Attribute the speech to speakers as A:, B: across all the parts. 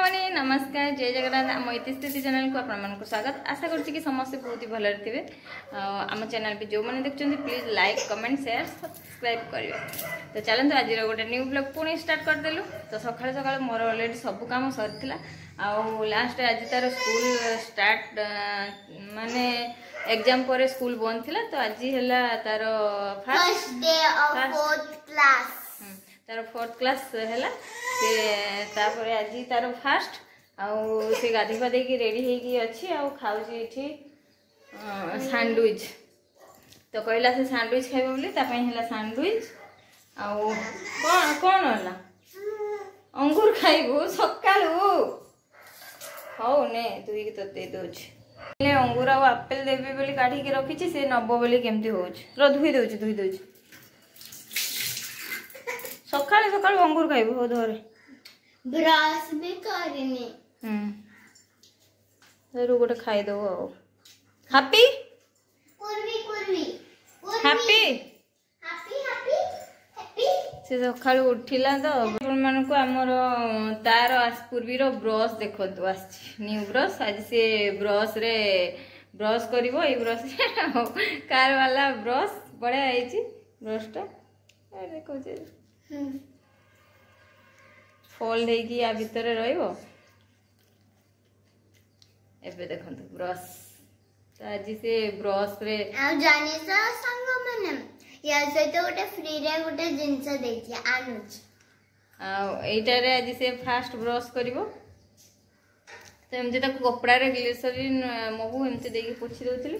A: सागमनी नमस्कार जय जगन्नाथ आम इतिस्थिति चैनल को आपको स्वागत आशा करुच्ची कि समस्ते बहुत ही भल थे आम चैनल पे जो मैंने देखते please like comment share subscribe करेंगे। तो चलते आज गोटे न्यू ब्लॉग पुणी स्टार्ट करदेलु। तो सकाल सकाल मोर अलरेडी सब काम सरी लास्ट आज तार स्कूल स्टार्ट माने एग्जाम पर स्कूल बंद थिला। तो आज है तार first day of fourth class तार फोर्थ क्लास है से तापर आज तार फास्ट आउ से गाधी पाधे की रेडी होगी अच्छी आउ खाऊची एठी सैंडविच। तो कहला से सैंडविच खाइबो बोली तापई हला सैंडविच आउ कोन कोन हला अंगूर खाइबो सकाळू हौ ने तुई के तो दे दोछ ले अंगूर आ एप्पल देबे बोली काढी के रखी छी से नबो बोली केमती होछ र धुई दोछ सकाळे सकाळ अंगूर खाइबो हो धरे
B: ब्रश भी करनी
A: जरूर गोटे खाई दो हैप्पी
B: कुर्वी कुर्वी
A: हैप्पी
B: हैप्पी हैप्पी हैप्पी
A: से सकाळ उठिला तो मन को हमर तार पूर्वी रो ब्रश देखो न्यू ब्रश आज से ब्रश रे ब्रश करिवो ए ब्रश कार वाला ब्रश बड़े आइची ब्रश टा देखो जे फोल्ड होगी या भितर रहिबो एबे देखंतु ब्रश तो आज से ब्रश रे
B: आ जानी सा संग माने या से तो गोटे फ्री रे गोटे जिंस देछि आनुच
A: आ एटा रे आज से फास्ट ब्रश करिवो। तो एमजे ताको कपड़ा रे ग्लिसरीन महु एमते देकी पोछि दोथिली।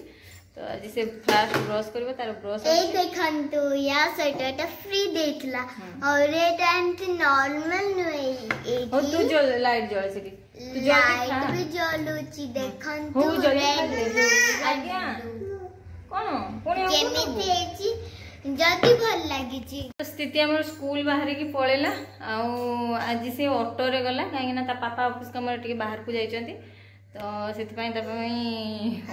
A: तो आज से फास्ट ब्रश करिवो तार ब्रश
B: एक देखंतु या सेटा फ्री देथला और ए टाइम ते नॉर्मल नई एक
A: हो तू जो लाइट जळ सेठी तू
B: लाइट भी जलुची देखंतु
A: हो जळ आज्ञा कोन पुणी
B: केमिति हेची जदी भल लागिची।
A: स्थिति हमर स्कूल बाहर की पळेला आज से ऑटो रे गला काहे ना ता पापा ऑफिस काम रे बाहर को जाइचंती। तो से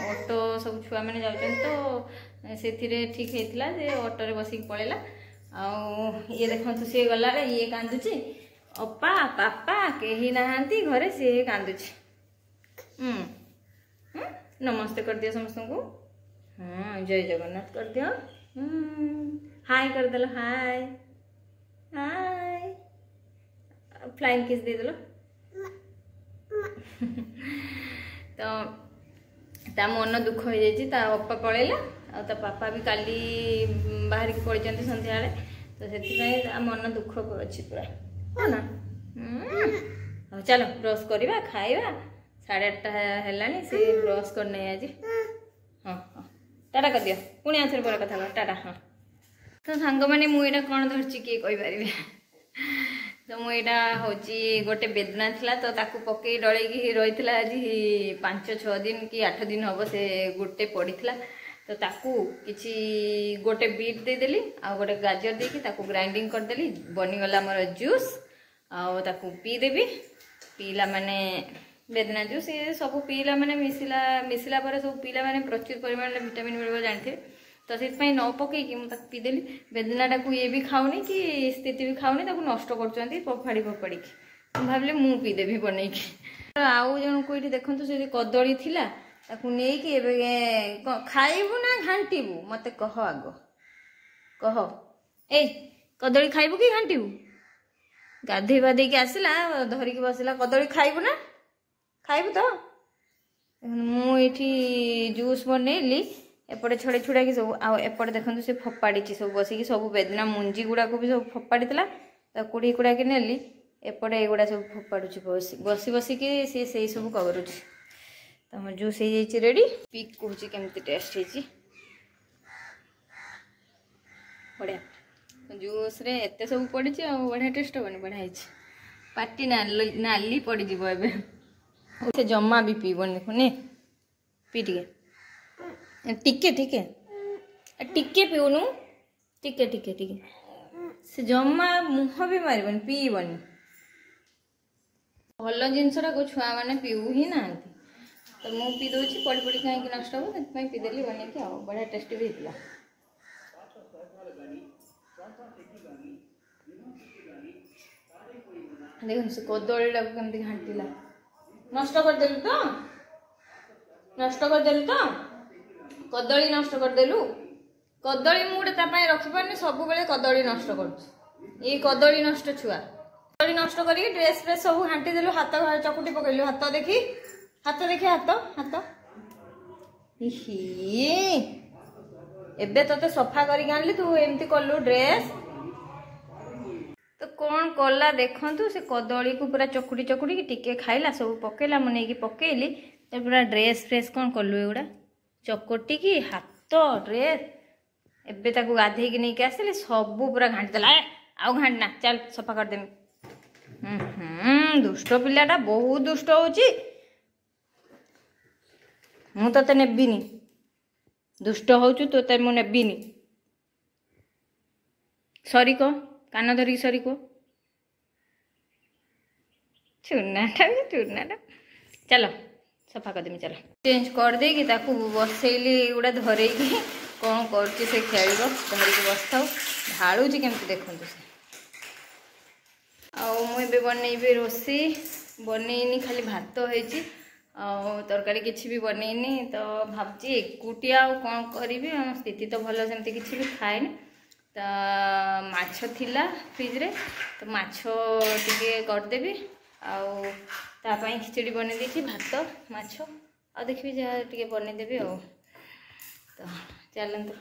A: ऑटो सब छुआ मैंने जाऊँ तो से ठीक होता जे ऑटो रे बसिक पड़ेला ये देखो सी गला ये कांदुची अपा पापा कहीं नहांती घरे सी कांदुची। नमस्ते कर दियो समस्त को हाँ जय जगन्नाथ कर दियो हाय कर देलो हाय हाय फ्लाइंग किस दे देलो। तो ता मन दुख हो जाइए ता अप्पा पड़ेला आ पापा भी काली बाहर की पड़ी संध्या तो से मन दुख अच्छी पूरा है ना। चलो ब्रश करवा खाइबा 8:30 है से ब्रश करने आज हाँ हाँ टाटा कर दियो पुणी आथर पर कथा टाटा हाँ। तो सांग मैंने मुझे कौन धरची किए कहीपर तो मुझा हूँ गोटे बेदना थिला तो ताकू पकई डलैकी रही आज 5-6 दिन कि 8 दिन हम से गोटे पड़ी तो ताकू किछि गोटे बीट देदेली आ गोटे गाजर देकी ताकू ग्राइंडिंग करदेली बनीगला मोर जूस आकू पीदेवी पीला माने बेदना जूस ये सब पीला माने मिसिला पर सब पीला माने प्रचुर परिमाण में विटामिन मिल जानते। तो से न पकईकि मुझे पीदेली बेदनाटा को ये भी खाऊनी कि स्थिति भी खाऊनी नष्ट कर फोपाड़ी फोपाड़ी भाविले मु पीदेवी बनईकी। आउ जन को ये देखो से कदली थिला ताकू नेकी खाइबू ना घांटीबू मते कह आग कह ए कदली खाइबू कि घांटीबू गाधे बाधे की आसला धरिकी बसला कदली खाइबू ना खाइबू तो मुझे जूस बनैली एपटे छड़े छुड़ा कि सब आपटे देखो से फोपाड़ी सब बसिकी सब बेदना मुंजी गुड़ा को भी सब फोपाड़ी तो कुड़ी कुड़ा कि नेली एपटे एगुड़ा सब फोपाड़ुची बसी बसिकी सी से सब करुची। तो हम जूस हो जाइए रेडी पिक कहूँ केमती टेस्ट है बढ़िया जूस रे एते सब पड़ी बढ़िया टेस्ट हेनी बढ़िया पार्टी नाली पड़ से जमा भी पीबन देखुने पी टिके टिके टिके पीउनु टिके टिके टिके से जमा मुह भी मारबन पीबन भल जिनसा को छुआ मैंने पीऊ ही ना तो मु पी दूसरी पड़ी पड़ी कहीं नष्ट हो से पीदेली बनैकी बढ़िया टेस्ट भी होता। देखो से कदलीटा केमती घाटिला नष्ट करदेलु तो कदली नष्ट करदेलु कदली मुझे रखी पारे सब बेले कदली नष्ट कर कदली नष्ट छुआ कदली नष्ट करके ड्रेस फ्रेस सब घाटी देलु हाथ चकुटी पकड़लु हाथ देखी हाथ एबे तोते सफा करके आनली तू एमती कलु ड्रेस तो कौन कला देखु से कदली को पूरा चकुटी चकुटी टिके खाइला सब पकेला मुझे पकेली तो पूरा ड्रेस फ्रेस कौन कलु एगुड़ा चकुटी की हाथ ड्रेस एबे ताकू गाधे की नहीं आसली सब पूरा घाटी देला आउ घाटना चल सफा करदेमी दुष्ट पिलाटा बहुत दुष्ट होची मु तते नेबिनी दुष्ट होचु तोते मु नेबिनी सॉरी को कान धरिक सॉरी को चूनाटा चलो सफा करदेमी चलो चेंज कर देगी ताकू बसैली गुड़ा धरेगी कौन कर खेल धरिक बसता ढालुची केमती देखु से मुझे बनईबी रोसी बनईनी खाली भात होती तरकारी किसी भी बनईनी तो भावची एकुटिया कौन करी स्थिति तो भल सेमती किसी भी खाएनी तो माछ थिला फ्रिज रे तो माछ टिके करदेवी आपाई खिचड़ी बन दी भात माछ आ देखी जहाँ टे बनईदेवी तो चलतु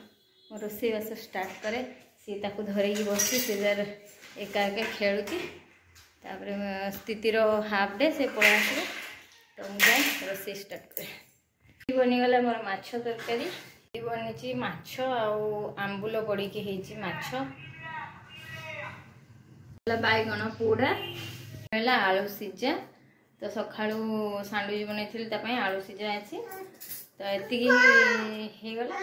A: रोसे बास स्टार्ट करे सी ताकू धरकी बसी से एका एका खेलुची तापर स्थितिर हाफ डे से पड़ा आसो तो मुझे रोसे स्टार्ट करे बनीगला मोर माछ तरकारी बनी माछ आंबुल पड़ी माछ बैगण पोड़ा आलू सीझा तो सका सांडविच बनई आलू सीझा अच्छी तो ये गला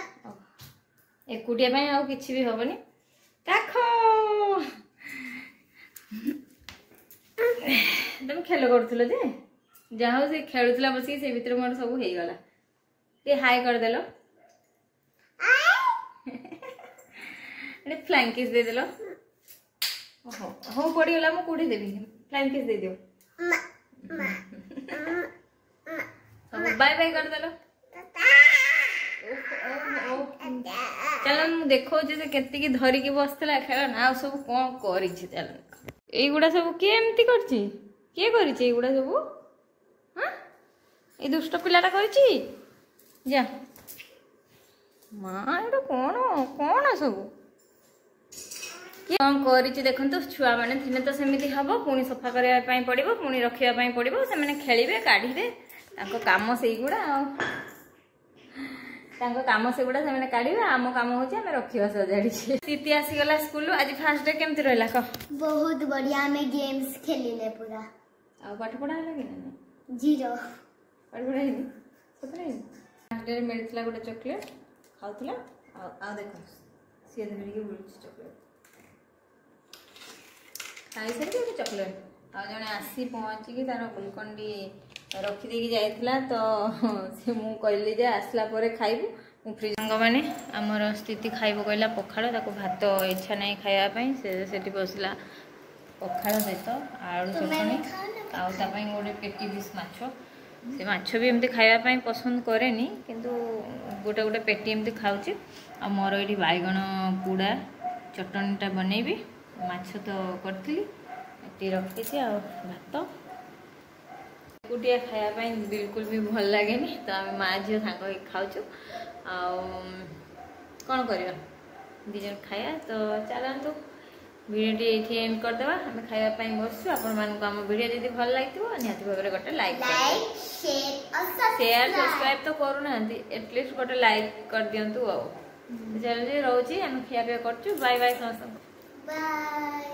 A: एकुटिया आउ किसी भी हेनी काख तुम खेल करुल जे जहाँ से खेलुला बसिक से भीतर मोर सब हो गला ये हाय करदेल फ्लाइंग किस दे देल हो पड़गला मु कौटी देवी फ्लाइंग किस दे दियो बाय बाय करदेल चलो देखो से केती धरिकी बसला खेल ना सब कौन कर युड़ा सब किए एमती किए करुड़ा सब हाँ ये दुष्ट पिलाटा कर जा माँ एटा कौन कौन सब कौन कर देखो छुआ मैंने दिने तो सेमती हम पुणी सफा करने पड़ो पुणी रखापी पड़ो से खेलिए काढ़े कम से गुड़ा कम से गुड़ा से काढ़े आम कम हो रखा सजाड़ी स्थिति आसीगला स्कूल आज फास्ट डे केमती रहा कह
B: बहुत बढ़िया हमें गेम्स खेलिले पूरा
A: आ पाठ पढ़ा है कि
B: जीरो
A: पाठ पढ़ा है सतरे फास्ट डे मिलता गोटे चॉकलेट खाऊला आ देख सी धरिकी बुलूँ चॉकलेट खाई सारी चॉकलेट आ जड़े आसी पहुँचिकी तार गुलकंडी रखीदे जाइला तो से मु कहली जे आसला परे खाइबू मु फ्रिज संग माने हमर स्थिति खाइबो कहला पखाळ ताको भात इच्छा नहीं खाया पई से बसला पखाळ सहित आलू चटनी आउ गोटे पेटी पिस माछ से माछ भी एमती खाया पसंद करेनी किंतु गोटे गोटे पेटी एमती खाऊची आ मोर ये बैगण पोड़ा चटनीटा बनईबी माछ तो करी रखी आ भात एकुटिया खायापी बिल्कुल भी भल लगे तो आम माँ झील सांग खाऊ कौन करवा दिजन खाया तो चलतु भिडियो ये एंड करदे आम खायापी बसु आपण आम भिडियो जब भल लगे निहाती भाव में गोटे लाइक शेयर सब्सक्राइब तो करूना एटलिस्ट गोटे लाइक कर दिंतु चल रोचे आम खाया पीया कर बाय बाय समस्त।
B: बाय।